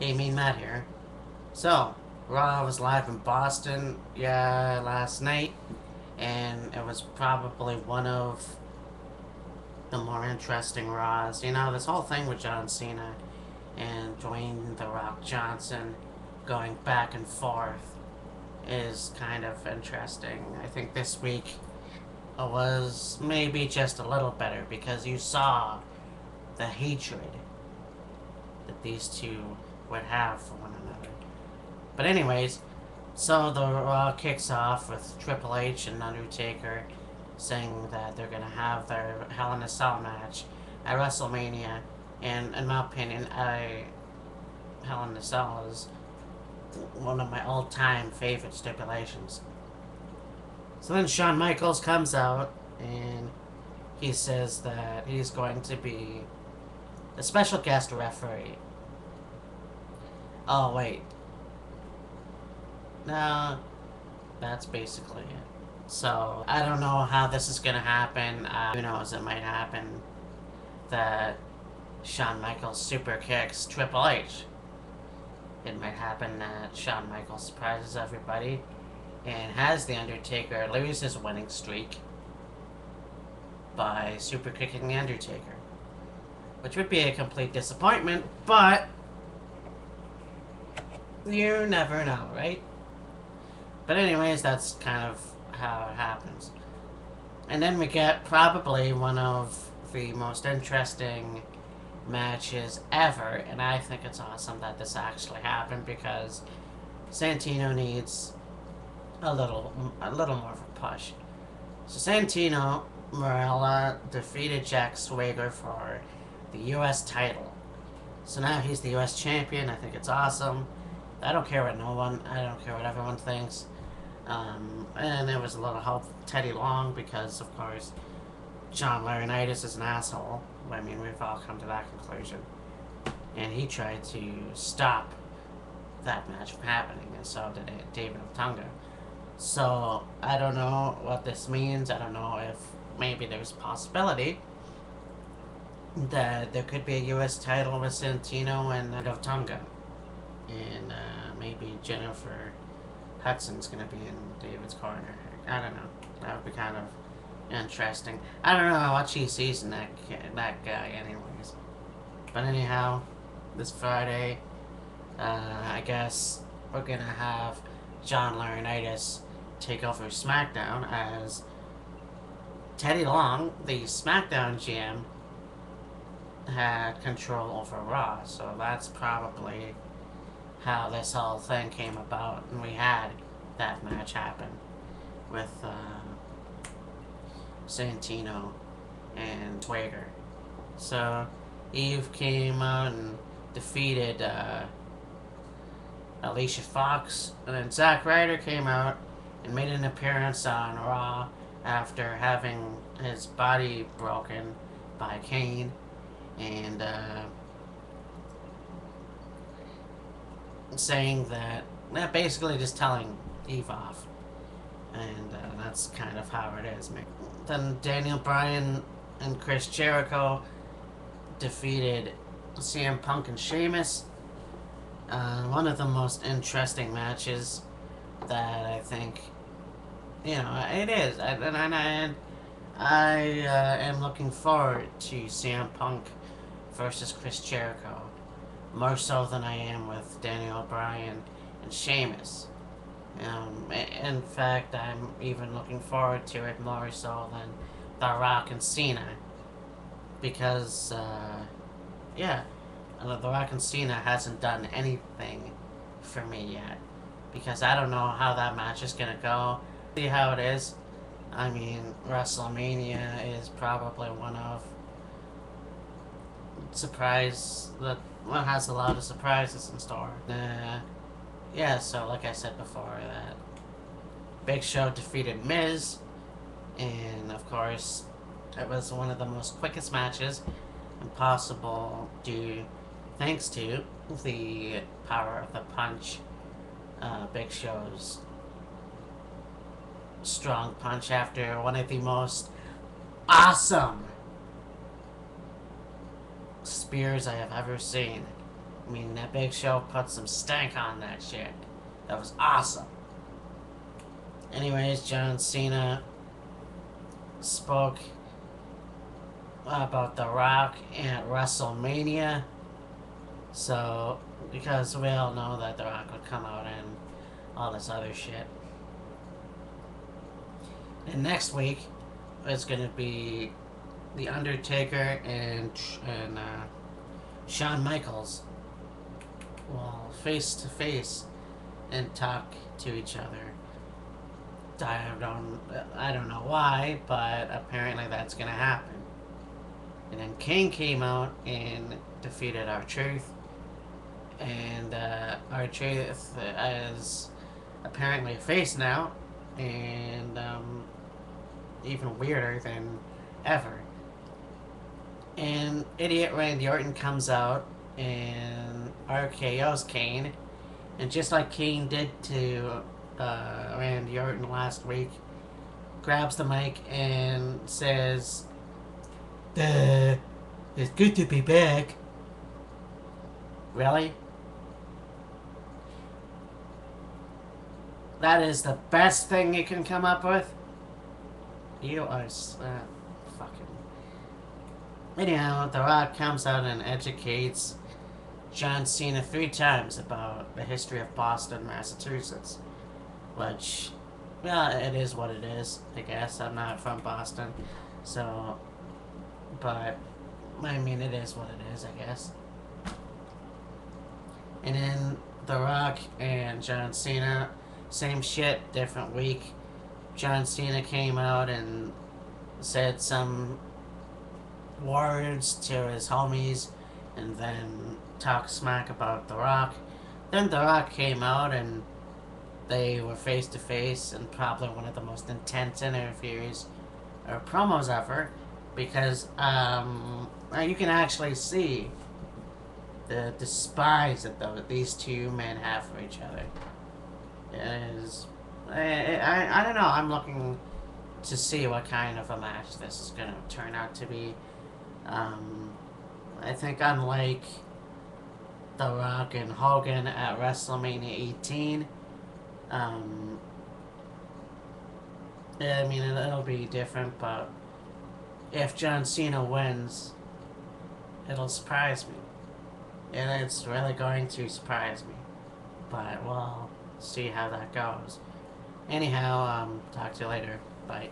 Hey, Mean Matt here. So, Raw was live in Boston, yeah, last night, and it was probably one of the more interesting Raws. You know, this whole thing with John Cena and Dwayne The Rock Johnson going back and forth is kind of interesting. I think this week was maybe just a little better because you saw the hatred that these two would have for one another. But anyways, so the Raw kicks off with Triple H and Undertaker saying that they're gonna have their Hell in a Cell match at WrestleMania, and in my opinion, Hell in a Cell is one of my all-time favorite stipulations. So then Shawn Michaels comes out and he says that he's going to be a special guest referee. Oh wait, no, that's basically it. So I don't know how this is gonna happen. Who knows? It might happen that Shawn Michaels super kicks Triple H. It might happen that Shawn Michaels surprises everybody and has the Undertaker lose his winning streak by super kicking the Undertaker, which would be a complete disappointment. But you never know, right? But anyways, that's kind of how it happens. And then we get probably one of the most interesting matches ever, and I think it's awesome that this actually happened because Santino needs a little more of a push. So Santino Marella defeated Jack Swagger for the U.S. title. So now he's the U.S. champion. I think it's awesome. I don't care what no one. I don't care what everyone thinks. And there was a little help from Teddy Long because, of course, John Laurinaitis is an asshole. I mean, we've all come to that conclusion. And he tried to stop that match from happening, and so did David Otunga. So, I don't know what this means. I don't know if maybe there's a possibility that there could be a U.S. title with Santino and Otunga. And maybe Jennifer Hudson's going to be in David's corner. I don't know. That would be kind of interesting. I don't know how much he sees in that guy, anyways. But anyhow, this Friday, I guess we're gonna have John Laurinaitis take over SmackDown as Teddy Long, the SmackDown GM, had control over Raw. So that's probably how this whole thing came about, and we had that match happen with Santino and Swagger. So Eve came out and defeated Alicia Fox, and then Zack Ryder came out and made an appearance on Raw after having his body broken by Kane, and saying that, basically just telling Eve off, and that's kind of how it is. Then Daniel Bryan and Chris Jericho defeated CM Punk and Sheamus. One of the most interesting matches that I think, it is. I am looking forward to CM Punk versus Chris Jericho more so than I am with Daniel Bryan and Sheamus. In fact, I'm even looking forward to it more so than The Rock and Cena because, yeah, The Rock and Cena hasn't done anything for me yet because I don't know how that match is gonna go. See how it is. I mean, WrestleMania is probably one of surprise that one has a lot of surprises in store. Yeah, so like I said before, that Big Show defeated Miz, and of course, it was one of the most quickest matches possible due thanks to the power of the punch. Big Show's strong punch after one of the most awesome spears I have ever seen. I mean, that Big Show put some stank on that shit. That was awesome. Anyways, John Cena spoke about The Rock at WrestleMania. So, because we all know that The Rock would come out and all this other shit. And next week, it's gonna be The Undertaker and Shawn Michaels will face to face and talk to each other. I don't know why, but apparently that's gonna happen. And then Kane came out and defeated R-Truth, and R-Truth is apparently a face now, and even weirder than ever. And idiot Randy Orton comes out and RKO's Kane, and just like Kane did to Randy Orton last week, grabs the mic and says, it's good to be back." Really? That is the best thing you can come up with? You are fucking... Anyhow, The Rock comes out and educates John Cena 3 times about the history of Boston, Massachusetts. Which, well, it is what it is, I guess. I'm not from Boston, so... But, I mean, it is what it is, I guess. And then The Rock and John Cena, same shit, different week. John Cena came out and said some words to his homies and then talked smack about The Rock. Then The Rock came out and they were face to face and probably one of the most intense interviews or promos ever, because you can actually see the despise that these two men have for each other. It is, I don't know. I'm looking to see what kind of a match this is going to turn out to be. I think unlike The Rock and Hogan at WrestleMania 18, I mean, it'll be different, but if John Cena wins, it'll surprise me. And it's really going to surprise me. But we'll see how that goes. Anyhow, talk to you later. Bye.